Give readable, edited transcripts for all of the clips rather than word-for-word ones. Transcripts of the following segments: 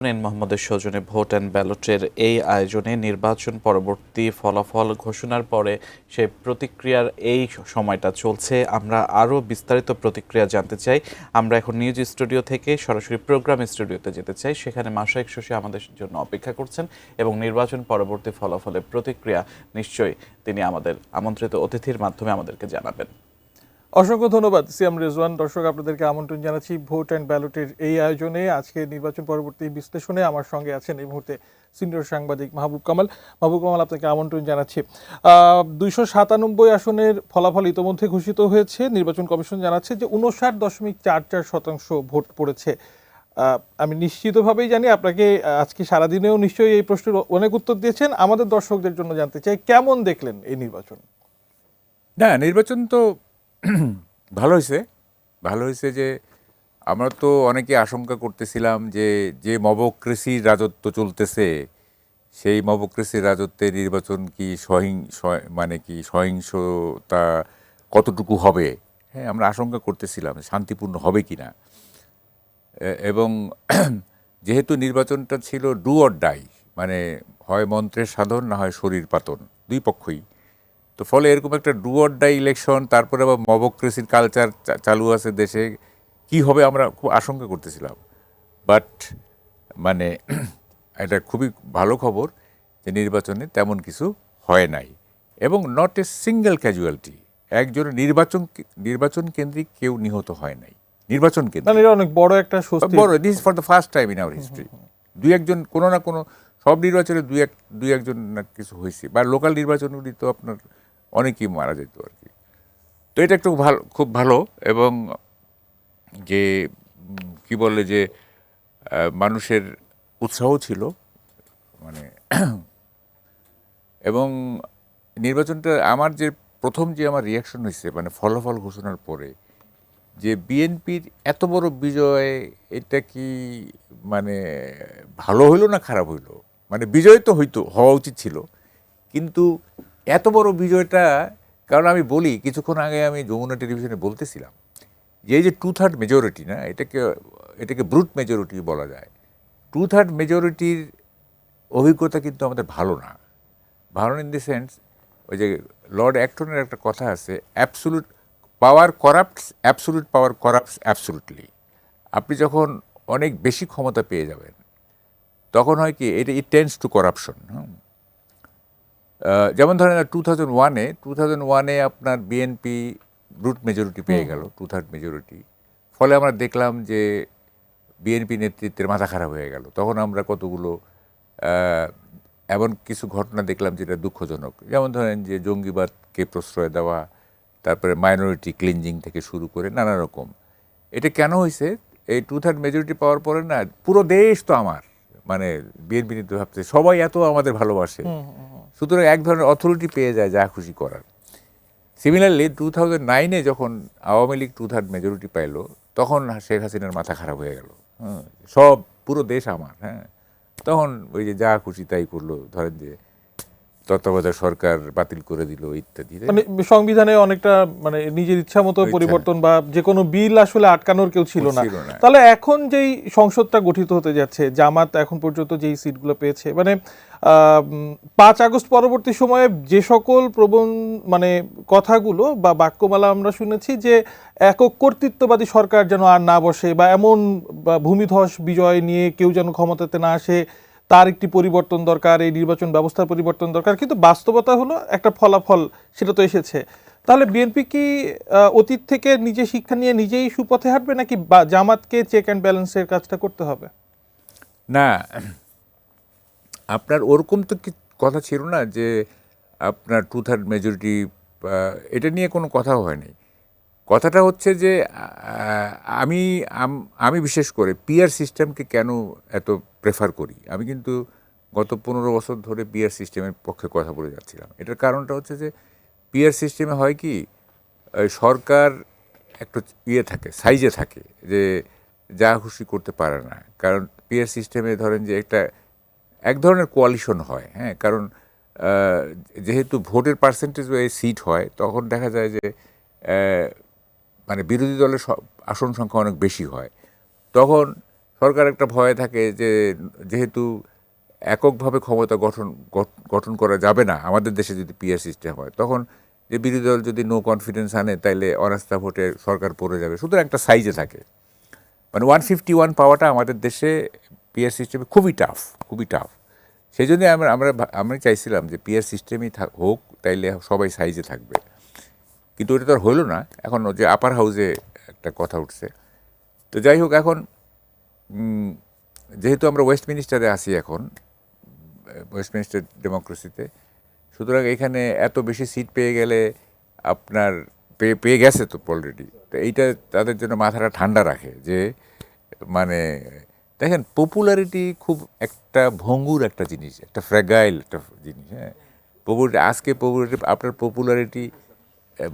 মোহাম্মদের সৌজন্যে vote and ব্যালটের এই আয়োজনে নির্বাচন পরবর্তী ফলাফল ঘোষণার পরে সেই প্রতিক্রিয়ার এই সময়টা চলছে। আমরা আরও বিস্তারিত প্রতিক্রিয়া জানতে চাই। আমরা এখন নিউজ স্টুডিও থেকে সরাসরি প্রোগ্রাম স্টুডিওতে যেতে চাই। সেখানে মাশরাইক শশী আমাদের জন্য অপেক্ষা করছেন এবং নির্বাচন পরবর্তী ফলাফলের প্রতিক্রিয়া নিশ্চয়ই তিনি আমাদের আমন্ত্রিত অতিথির মাধ্যমে আমাদেরকে জানাবেন। অসংখ্য ধন্যবাদ সিয়াম রেজওয়ান। দর্শক, আপনাদেরকে আমন্ত্রণ জানাচ্ছি ভোট অ্যান্ড ব্যালটের এই আয়োজনে। আজকে নির্বাচন পরবর্তী বিশ্লেষণে আমার সঙ্গে আছেন এই মুহূর্তে সিনিয়র সাংবাদিক মাহবুব কামাল। মাহবুব কামাল, আপনাকে আমন্ত্রণ জানাচ্ছি। 297 আসনের ফলাফল ইতোমধ্যে ঘোষিত হয়েছে। নির্বাচন কমিশন জানাচ্ছে যে 59.44% ভোট পড়েছে। আমি নিশ্চিতভাবেই জানি আপনাকে আজকে সারাদিনেও নিশ্চয়ই এই প্রশ্নের অনেক উত্তর দিয়েছেন। আমাদের দর্শকদের জন্য জানতে চাই, কেমন দেখলেন এই নির্বাচন? না, নির্বাচন তো ভালো হয়েছে যে আমরা তো অনেকে আশঙ্কা করতেছিলাম যে যে মবক্রেসির রাজত্ব চলতেছে সেই মবক্রেসির রাজত্বে নির্বাচন কি সহিংসতা কতটুকু হবে। হ্যাঁ, আমরা আশঙ্কা করতেছিলাম শান্তিপূর্ণ হবে কি না। এবং যেহেতু নির্বাচনটা ছিল ডু অর ডাই, মানে হয় মন্ত্রের সাধন না হয় শরীর পাতন, দুই পক্ষই। তো ফলে এরকম একটা ডু অর ডাই ইলেকশন, তারপরে আবার মবক্রেসির কালচার চালু আছে দেশে, কি হবে আমরা খুব আশঙ্কা করতেছিলাম। বাট মানে এটা খুবই ভালো খবর যে নির্বাচনে তেমন কিছু হয় নাই এবং নট এ সিঙ্গেল ক্যাজুয়ালিটি, একজনের নির্বাচন কেন্দ্রিক কেউ নিহত হয় নাই। নির্বাচন কেন্দ্রিক অনেক বড় একটা স্বস্তি। বড়, this for the first time in our history. দুই একজন কোনো না কোনো, সব নির্বাচনে দুই একজন না কিছু হয়েছে, বা লোকাল নির্বাচনগুলি তো আপনার অনেকেই মারা যেত আর কি। তো এটা একটু খুব ভালো। এবং যে কি বলে যে মানুষের উৎসাহ ছিল মানে এবং নির্বাচনটা আমার প্রথম আমার রিয়াকশন হয়েছে মানে ফলাফল ঘোষণার পরে, যে বিএনপির এত বড় বিজয়, এটা কি মানে ভালো হইলো না খারাপ হইলো। মানে বিজয় তো হওয়া উচিত ছিল, কিন্তু এত বড় বিজয়টা, কারণ আমি বলি কিছুক্ষণ আগে আমি যমুনা টেলিভিশনে বলতেছিলাম যে এই যে 2/3 মেজরিটি না, এটাকে ব্রুট মেজরিটি বলা যায়। 2/3 মেজরিটির অভিজ্ঞতা কিন্তু আমাদের ভালো না। ভালো ইন দি সেন্স, ওই যে লর্ড অ্যাক্টনের একটা কথা আছে, অ্যাবসুলুট পাওয়ার করাপ্টস, অ্যাবসুলুট পাওয়ার করাপ্টস অ্যাবসুলুটলি। আপনি যখন অনেক বেশি ক্ষমতা পেয়ে যাবেন তখন হয় কি, ইট টেন্ডস টু করাপশন। যেমন ধরেন 2001-এ আপনার বিএনপি ব্রুট মেজরিটি পেয়ে গেল, 2/3 মেজরিটি। ফলে আমরা দেখলাম যে বিএনপি নেতৃত্বের মাথা খারাপ হয়ে গেল। তখন আমরা কতগুলো এমন কিছু ঘটনা দেখলাম যেটা দুঃখজনক। যেমন ধরেন যে জঙ্গিবাদকে প্রশ্রয় দেওয়া, তারপরে মাইনরিটি ক্লিনজিং থেকে শুরু করে নানা রকম। এটা কেন হয়েছে? এই 2/3 মেজরিটি পাওয়ার পরে না, পুরো দেশ তো আমার, মানে বিএনপি নিতে ভাবছে সবাই এত আমাদের ভালোবাসে, সুতরাং এক ধরনের অথরিটি পেয়ে যায় যা খুশি করার। সিমিলারলি 2009-এ যখন আওয়ামী লীগ 2/3 মেজরিটি পাইল, তখন শেখ হাসিনার মাথা খারাপ হয়ে গেল। সব পুরো দেশ আমার, হ্যাঁ। তখন ওই যে যা খুশি তাই করলো, ধরেন যে তত্ত্বাবধায়ক সরকার বাতিল করে দিল ইত্যাদি। মানে সংবিধানে অনেকটা মানে নিজের ইচ্ছা মতো পরিবর্তন বা যে কোনো বিল আসলে আটকানোর কেউ ছিল না। তাহলে এখন যেই সংসদটা গঠিত হতে যাচ্ছে, জামাত এখন পর্যন্ত যেই সিটগুলো পেয়েছে, মানে 5 আগস্ট পরবর্তী সময়ে যে সকল মানে কথাগুলো বা বাক্যমালা আমরা শুনেছি যে একক কর্তৃত্ববাদী সরকার যেন আর না বসে, বা এমন ভূমিধস বিজয় নিয়ে কেউ যেন ক্ষমতাতে না আসে, তার একটি পরিবর্তন দরকার, এই নির্বাচন ব্যবস্থার পরিবর্তন দরকার। কিন্তু বাস্তবতা হলো একটা ফলাফল সেটা তো এসেছে। তাহলে বিএনপি কি অতীত থেকে নিজে শিক্ষা নিয়ে নিজেই সুপথে হাঁটবে, নাকি জামাতকে চেক অ্যান্ড ব্যালেন্সের কাজটা করতে হবে? না, আপনার ওরকম তো কথা ছিল না যে আপনার 2/3 মেজরিটি, এটা নিয়ে কোনো কথাও হয়নি। কথাটা হচ্ছে যে আমি বিশেষ করে পিআর সিস্টেমকে কেন এত প্রেফার করি। আমি কিন্তু গত 15 বছর ধরে পিআর সিস্টেমের পক্ষে কথা বলে যাচ্ছিলাম। এটার কারণটা হচ্ছে যে পিআর সিস্টেমে হয় কি, সরকার একটু থাকে, সাইজে থাকে, যে যা খুশি করতে পারে না। কারণ পিআর সিস্টেমে ধরেন যে এক ধরনের কোয়ালিশন হয়, হ্যাঁ। কারণ যেহেতু ভোটের পার্সেন্টেজ সিট হয়, তখন দেখা যায় যে মানে বিরোধী দলের আসন সংখ্যা অনেক বেশি হয়। তখন সরকার একটা ভয়ে থাকে যে যেহেতু এককভাবে ক্ষমতা গঠন করা যাবে না আমাদের দেশে যদি পিআর সিস্টেম হয়, তখন যে বিরোধী দল যদি নো কনফিডেন্স আনে তাইলে অনাস্থা ভোটে সরকার পড়ে যাবে। সুতরাং একটা সাইজে থাকে, মানে 151 পাওয়াটা আমাদের দেশে পিআর সিস্টেমে খুবই টাফ। সেই জন্যই আমরা চাইছিলাম যে পিআর সিস্টেমই হোক, তাইলে সবাই সাইজে থাকবে। কিন্তু ওটা তো আর হইল না। এখন যে আপার হাউসে একটা কথা উঠছে, তো যাই হোক, এখন যেহেতু আমরা ওয়েস্টমিনিস্টারে আছি এখন, ওয়েস্টমিনিস্টার ডেমোক্রেসিতে, সুতরাং এখানে এত বেশি সিট পেয়ে গেলে আপনার পেয়ে গেছে তো অলরেডি, তো এইটা তাদের জন্য মাথাটা ঠান্ডা রাখে যে মানে দেখেন পপুলারিটি খুব একটা ভঙ্গুর একটা জিনিস, একটা ফ্র্যাগাইল একটা জিনিস। হ্যাঁ, আজকে আপনার পপুলারিটি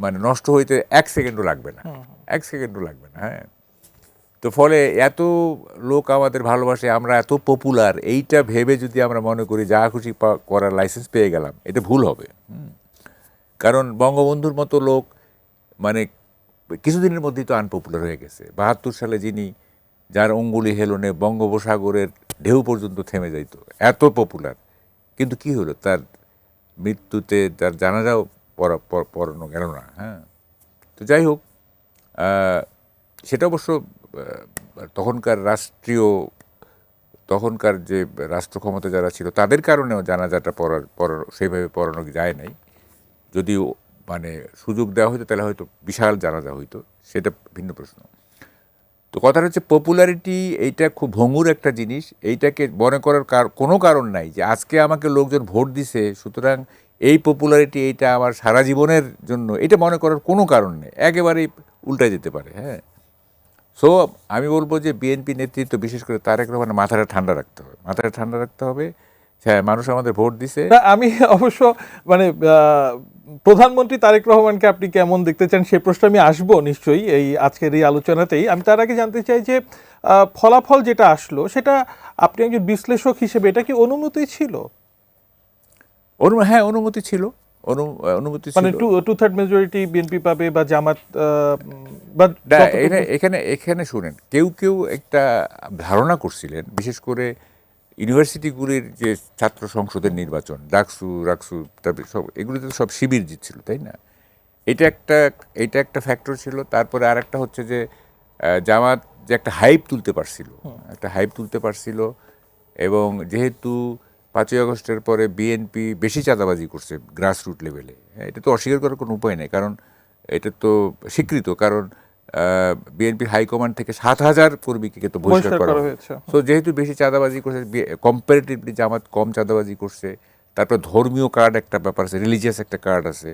মানে নষ্ট হইতে 1 সেকেন্ডও লাগবে না, 1 সেকেন্ডও লাগবে না। হ্যাঁ, তো ফলে এত লোক আমাদের ভালোবাসে, আমরা এত পপুলার, এইটা ভেবে যদি আমরা মনে করি যা খুশি করার লাইসেন্স পেয়ে গেলাম, এটা ভুল হবে। কারণ বঙ্গবন্ধুর মতো লোক মানে কিছুদিনের মধ্যেই তো আনপপুলার হয়ে গেছে। 72 সালে যার অঙ্গুলি হেলনে বঙ্গোপসাগরের ঢেউ পর্যন্ত থেমে যাইত, এত পপুলার, কিন্তু কি হলো, তার মৃত্যুতে তার জানাজাও পড়ানো গেল না। হ্যাঁ, তো যাই হোক, সেটা অবশ্য তখনকার যে রাষ্ট্র ক্ষমতা যারা ছিল তাদের কারণেও জানাজাটা সেইভাবে পড়ানো যায় নাই। যদিও মানে সুযোগ দেওয়া হইতো তাহলে হয়তো বিশাল জানাজা হইতো, সেটা ভিন্ন প্রশ্ন। তো কথাটা হচ্ছে পপুলারিটি এইটা খুব ভঙ্গুর একটা জিনিস। এইটাকে মনে করার কোনো কারণ নাই যে আজকে আমাকে লোকজন ভোট দিছে, সুতরাং এই পপুলারিটি এইটা আমার সারা জীবনের জন্য, এটা মনে করার কোনো কারণ নেই, একেবারেই উল্টে যেতে পারে। হ্যাঁ, সো আমি বলবো যে বিএনপি নেতৃত্ব, বিশেষ করে তারেক রহমানের মাথাটা ঠান্ডা রাখতে হবে। হ্যাঁ, মানুষ আমাদের ভোট দিছে। আমি অবশ্য মানে প্রধানমন্ত্রী তারেক রহমানকে আপনি কেমন দেখতে চান সে প্রশ্ন আমি আসবো নিশ্চয়ই এই আজকের এই আলোচনাতেই। আমি তার আগে জানতে চাই যে ফলাফল যেটা আসলো সেটা আপনি একজন বিশ্লেষক হিসেবে এটা কি অনুমতি ছিল? হ্যাঁ, অনুমতি ছিল, মানে 2/3 মেজরিটি বিএনপি পাবে বা জামাত বা এখানে শুনেন, কেউ একটা ধারণা করছিলেন, বিশেষ করে ইউনিভার্সিটিগুলির যে ছাত্র সংসদের নির্বাচন, রাকসু তারপরে এগুলিতে সব শিবির জিতছিল, তাই না? এটা একটা ফ্যাক্টর ছিল। তারপরে আর একটা হচ্ছে যে জামাত যে একটা হাইপ তুলতে পারছিল, এবং যেহেতু 5ই আগস্টের পরে বিএনপি বেশি চাঁদাবাজি করছে গ্রাসরুট লেভেলে, এটা তো অস্বীকার করার কোনো উপায় নেই, কারণ এটা তো স্বীকৃত। কারণ বিএনপির হাইকমান্ড থেকে 7,000 কর্মীকে তো বহিষ্কার করা হয়েছে। সো যেহেতু বেশি চাঁদাবাজি করছে, কম্পারেটিভলি জামাত কম চাঁদাবাজি করছে। তারপর ধর্মীয় কার্ড একটা ব্যাপার আছে, রিলিজিয়াস একটা কার্ড আছে।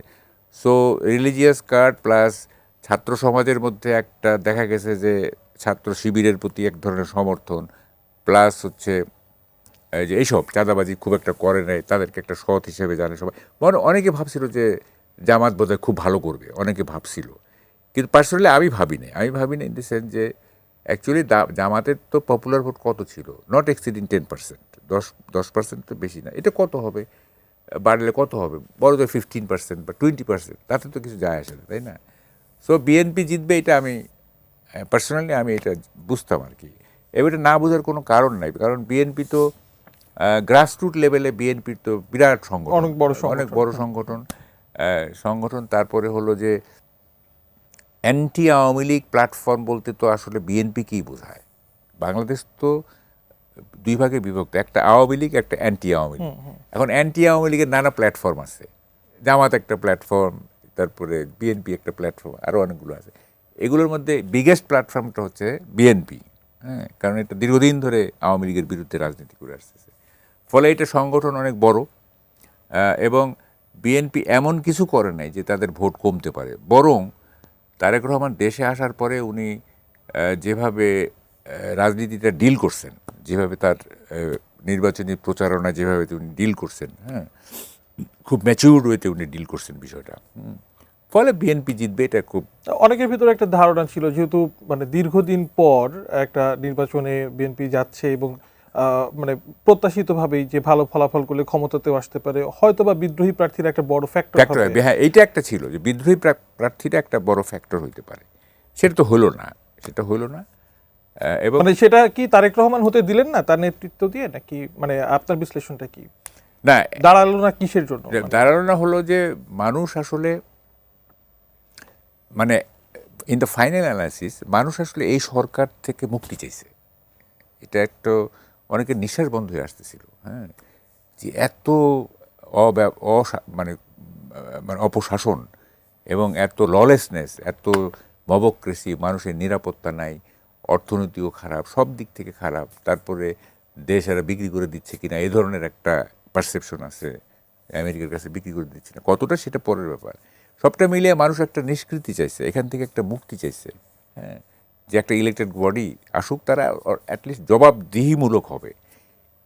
সো রিলিজিয়াস কার্ড প্লাস ছাত্র সমাজের মধ্যে একটা দেখা গেছে যে ছাত্র শিবিরের প্রতি এক ধরনের সমর্থন, প্লাস হচ্ছে যে এইসব চাঁদাবাজি খুব একটা করে নেয়, তাদেরকে একটা সৎ হিসেবে জানে সবাই। অনেকে ভাবছিল যে জামাত বোধহয় খুব ভালো করবে, অনেকে ভাবছিল, কিন্তু পার্সোনালি আমি ভাবি নাই ইন দ্য সেন্স যে অ্যাকচুয়ালি জামাতের তো পপুলার ভোট কত ছিল, নট এক্সিডিং 10%, 10% তো বেশি না। এটা কত হবে, বাড়লে কত হবে, বড় তো 15% বা 20%, তাতে তো কিছু যায় আসে না, তাই না? সো বিএনপি জিতবে, এটা আমি পার্সোনালি এটা বুঝতাম আর কি। এবারে না বোঝার কোনো কারণ নাই, কারণ বিএনপি তো গ্রাসরুট লেভেলে বিএনপির তো বিরাট সংগঠন, অনেক বড় সংগঠন। তারপরে হলো যে অ্যান্টি আওয়ামী লীগ প্ল্যাটফর্ম বলতে তো আসলে বিএনপিকেই বোঝায়। বাংলাদেশ তো 2 ভাগে বিভক্ত, একটা আওয়ামী লীগ, একটা অ্যান্টি আওয়ামী লীগ। এখন অ্যান্টি আওয়ামী লীগের নানা প্ল্যাটফর্ম আছে, জামাত একটা প্ল্যাটফর্ম, তারপরে বিএনপি একটা প্ল্যাটফর্ম, আরও অনেকগুলো আছে। এগুলোর মধ্যে বিগেস্ট প্ল্যাটফর্মটা হচ্ছে বিএনপি। হ্যাঁ, কারণ এটা দীর্ঘদিন ধরে আওয়ামী লীগের বিরুদ্ধে রাজনীতি করে আসতেছে, ফলে এটা সংগঠন অনেক বড়। এবং বিএনপি এমন কিছু করে নাই যে তাদের ভোট কমতে পারে, বরং তারেক রহমান দেশে আসার পরে উনি যেভাবে রাজনীতিটা ডিল করছেন, যেভাবে তার নির্বাচনী প্রচারণা যেভাবে উনি ডিল করছেন, হ্যাঁ, খুব ম্যাচিউরড ওয়েতে উনি ডিল করছেন বিষয়টা, ফলে বিএনপি জিতবে। এটা খুব অনেকের ভিতরে একটা ধারণা ছিল, যেহেতু মানে দীর্ঘদিন পর একটা নির্বাচনে বিএনপি যাচ্ছে এবং মানে প্রত্যাশিতভাবেই যে ভালো ফলাফল করলে ক্ষমতাতেও আসতে পারে, হয়তো বা বিদ্রোহী প্রার্থীর একটা বড় ফ্যাক্টর হবে। হ্যাঁ, এইটা একটা ছিল যে বিদ্রোহী প্রার্থীরা একটা বড় ফ্যাক্টর হইতে পারে। সেটা তো হলো না। এবং মানে সেটা কি তারেক রহমান হতে দিলেন না তার নেতৃত্ব দিয়ে, নাকি মানে আপনার বিশ্লেষণটা কি না দাঁড়ালো না কিসের জন্য? ধারণা হলো যে মানুষ আসলে মানে ইন দ্য ফাইনাল অ্যানালাইসিস মানুষ আসলে এই সরকার থেকে মুক্তি চাইছে। এটা একটা অনেকের নিঃশ্বাস বন্ধ হয়ে আসতেছিল, হ্যাঁ, যে এত মানে মানে অপশাসন এবং এত ললেসনেস, এত মবক্রেসি, মানুষের নিরাপত্তা নাই, অর্থনীতিও খারাপ, সব দিক থেকে খারাপ, তারপরে দেশ এরা বিক্রি করে দিচ্ছে কিনা এই ধরনের একটা পারসেপশন আছে, আমেরিকার কাছে বিক্রি করে দিচ্ছে না কতটা সেটা পরের ব্যাপার। সবটা মিলিয়ে মানুষ একটা নিষ্কৃতি চাইছে, এখান থেকে একটা মুক্তি চাইছে, হ্যাঁ, যে একটা ইলেকটেড বডি আসুক, তারা অ্যাটলিস্ট জবাবদিহিমূলক হবে।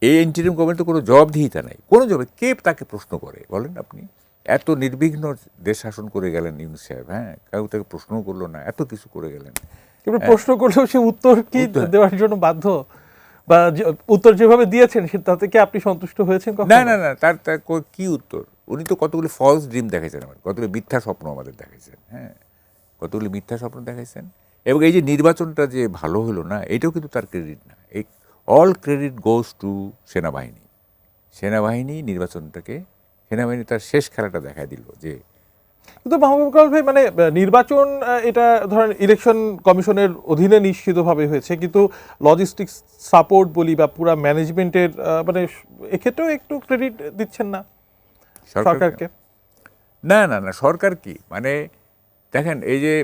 এই ইন্টারিম গভর্নমেন্ট তো কোনো জবাবদিহিতা নাই, কোনো জবাব, কে তাকে প্রশ্ন করে বলেন আপনি? এত নির্বিঘ্ন দেশ শাসন করে গেলেন ইউনূস সাহেব, হ্যাঁ, কেউ তাকে প্রশ্ন করলো না, এত কিছু করে গেলেন। এবার প্রশ্ন করলেও সে উত্তর কি দেওয়ার জন্য বাধ্য, বা উত্তর যেভাবে দিয়েছেন তাতে কি আপনি সন্তুষ্ট হয়েছেন কখনো? না না না, তার কি উত্তর? উনি তো কতগুলি ফলস ড্রিম দেখাইছেন, আমাদের কতগুলি মিথ্যা স্বপ্ন আমাদের দেখাইছেন, হ্যাঁ, কতগুলি মিথ্যা স্বপ্ন দেখাইছেন। এবং এই যে নির্বাচনটা যে ভালো হলো না, এটাও কিন্তু তার ক্রেডিট না, এই অল ক্রেডিট গোজ টু সেনাবাহিনী। সেনাবাহিনী নির্বাচনটাকে, সেনাবাহিনী তার শেষ খেলাটা দেখাই দিল যে। কিন্তু মাহবুব কামাল ভাই, মানে নির্বাচন এটা ধরেন ইলেকশন কমিশনের অধীনে নিশ্চিতভাবে হয়েছে, কিন্তু লজিস্টিক্স সাপোর্ট বলি বা পুরা ম্যানেজমেন্টের মানে এক্ষেত্রেও একটু ক্রেডিট দিচ্ছেন না সরকারকে? না না না, সরকার কি মানে দেখেন, এই যে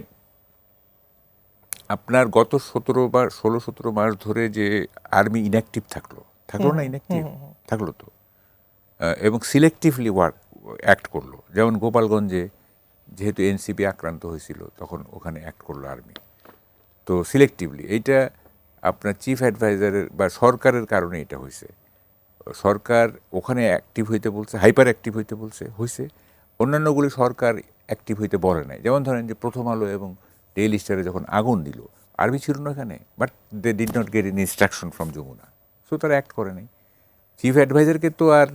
আপনার গত 16-17 মাস ধরে যে আর্মি ইনঅ্যাক্টিভ থাকলো না, ইনঅ্যাক্টিভ থাকলো তো, এবং সিলেক্টিভলি অ্যাক্ট করলো। যেমন গোপালগঞ্জে যেহেতু এনসিপি আক্রান্ত হয়েছিল, তখন ওখানে অ্যাক্ট করলো আর্মি, তো সিলেক্টিভলি। এইটা আপনার চিফ অ্যাডভাইজারের বা সরকারের কারণে এটা হয়েছে। সরকার ওখানে অ্যাক্টিভ হইতে বলছে, হাইপার অ্যাক্টিভ হইতে বলছে, হয়েছে। অন্যান্যগুলি সরকার অ্যাক্টিভ হইতে বলে নাই। যেমন ধরেন যে প্রথম আলো এবং ডেইলি স্টারে যখন আগুন দিল, আর্মি ছিল না এখানে, but they did not get any instruction from Jamuna, so তারা অ্যাক্ট করে নাই। চিফ অ্যাডভাইজারকে তো আর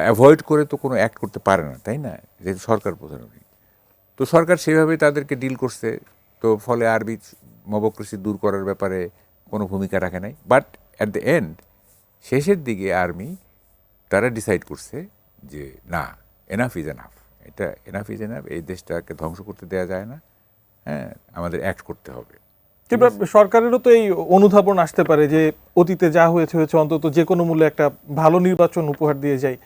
অ্যাভয়েড করে তো কোনো অ্যাক্ট করতে পারে না, তাই না, যেহেতু সরকার প্রধান উনি। তো সরকার সেভাবে তাদেরকে ডিল করছে, তো ফলে আরবি মবক্রেসি দূর করার ব্যাপারে কোনো ভূমিকা রাখে নাই। বাট অ্যাট দ্য এন্ড, শেষের দিকে আর্মি তারা ডিসাইড করছে যে না, এনাফ ইজ এনাফ, এটা এনাফ ইজ এনাফ, এই দেশটাকে ধ্বংস করতে দেওয়া যায় না, হ্যাঁ, আমাদের অ্যাক্ট করতে হবে। কিংবা সরকারেরও তো এই অনুধাবন আসতে পারে যে অতীতে যা হয়েছে হয়েছে, অন্তত যে কোনো মূল্যে একটা ভালো নির্বাচন উপহার দিয়ে যায়,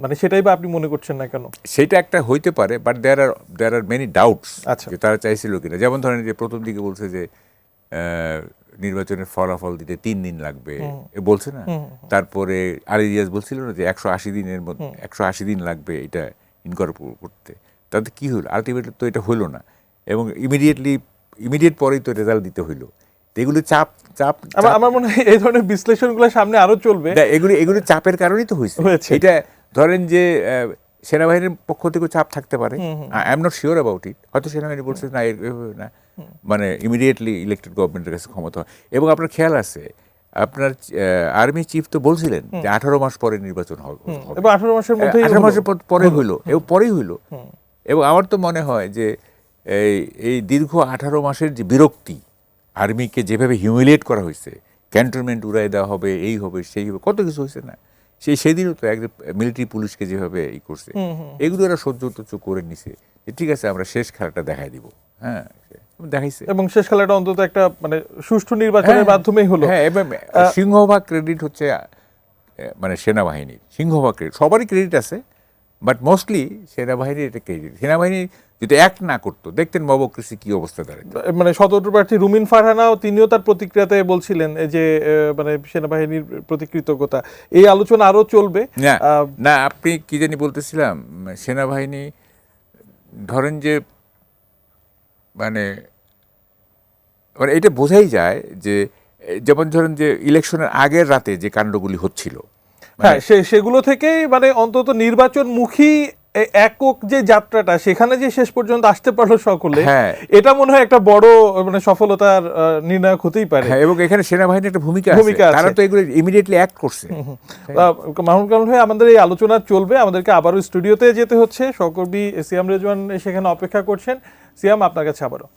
মানে সেটাই বা আপনি মনে করছেন না কেন? সেটা একটা হইতে পারে, but there are many doubts আচ্ছা, যে তারা চাইছিল কিনা। যেমন ধরেন যে প্রথম দিকে বলছে যে নির্বাচনের ফলাফল দিতে 3 দিন লাগবে, এ বলছে না। তারপরে আলী রিয়াজ বলছিল না যে 180 দিনের মধ্যে 180 দিন লাগবে এটা ইনকর্পোরেট করতে। তাতে কি হলো? আলটিমেটলি তো এটা হইলো না, এবং ইমিডিয়েট পরেই তো রেজাল্ট দিতে হইলো। এগুলো চাপ। আমার মনে হয় এই ধরনের বিশ্লেষণগুলো সামনে আরো চলবে। এগুলো চাপের কারণেই তো হয়েছে। এটা ধরেন যে সেনাবাহিনীর পক্ষ থেকে চাপ থাকতে পারে, I am not sure about it. হয়তো সেনাবাহিনী বলছে না, না, মানে ইমিডিয়েটলি ইলেক্টেড গভর্নমেন্টের কাছে ক্ষমতা হয়। এবং আপনার খেয়াল আছে, আপনার আর্মি চিফ তো বলছিলেন যে 18 মাস পরে নির্বাচন হবে, এবং 18 মাসের মধ্যে 18 মাসের পরে হইলো, এবং পরেই হইলো। এবং আমার তো মনে হয় যে এই দীর্ঘ 18 মাসের যে বিরক্তি, আর্মিকে যেভাবে হিউমিলিয়েট করা হয়েছে, ক্যান্টনমেন্ট উড়াই দেওয়া হবে, এই হবে সেই হবে, কত কিছু হয়েছে না, সেদিনও তো একজন মিলিটারি পুলিশকে যেভাবে ই করছে, এগুলো এরা সহ্য করে নিছে যে ঠিক আছে, আমরা শেষ খেলাটা দেখাই দিব, হ্যাঁ, দেখাইছে। এবং শেষ খেলাটা অন্তত একটা মানে সুষ্ঠু নির্বাচনের মাধ্যমেই হলো। হ্যাঁ, এবং সিংহভাগ ক্রেডিট হচ্ছে মানে সেনাবাহিনীর, সিংহভাগ ক্রেডিট, সবারই ক্রেডিট আছে, বাট মোস্টলি সেনাবাহিনীর এটা ক্রেডিট। সেনাবাহিনী যদি অ্যাক্ট না করতো, দেখতেন মবক্রেসি কি অবস্থা দাঁড়ায়। মানে স্বতন্ত্র প্রার্থী রুমিন ফারহানাও তিনিও তার প্রতিক্রিয়াতে বলছিলেন যে মানে সেনাবাহিনীর প্রতি কৃতজ্ঞতা। এই আলোচনা আরো চলবে। না, আপনি কি জানি বলতেছিলাম, সেনাবাহিনী ধরেন যে মানে এটা বোঝাই যায় যে, যেমন ধরেন যে ইলেকশনের আগের রাতে যে কাণ্ডগুলি হচ্ছিল, হ্যাঁ, সেগুলো থেকেই মানে অন্তত নির্বাচনমুখী একক যে যাত্রাটা, সেখানে যে শেষ পর্যন্ত আসতে পারলো সকলে, এটা মনে হয় একটা বড় মানে সফলতার নির্ণায়ক হতেই পারে। এবং এখানে সেনাবাহিনীর একটা ভূমিকা আছে, তারা তো এগুলো ইমিডিয়েটলি অ্যাক্ট করছে। মাহমুদ কামাল ভাই, আমাদের এই আলোচনা চলবে, আমাদেরকে আবারও স্টুডিওতে যেতে হচ্ছে। সহকর্মী সিয়াম রেজওয়ান সেখানে অপেক্ষা করছেন। সিয়াম, আপনার কাছে আবারও।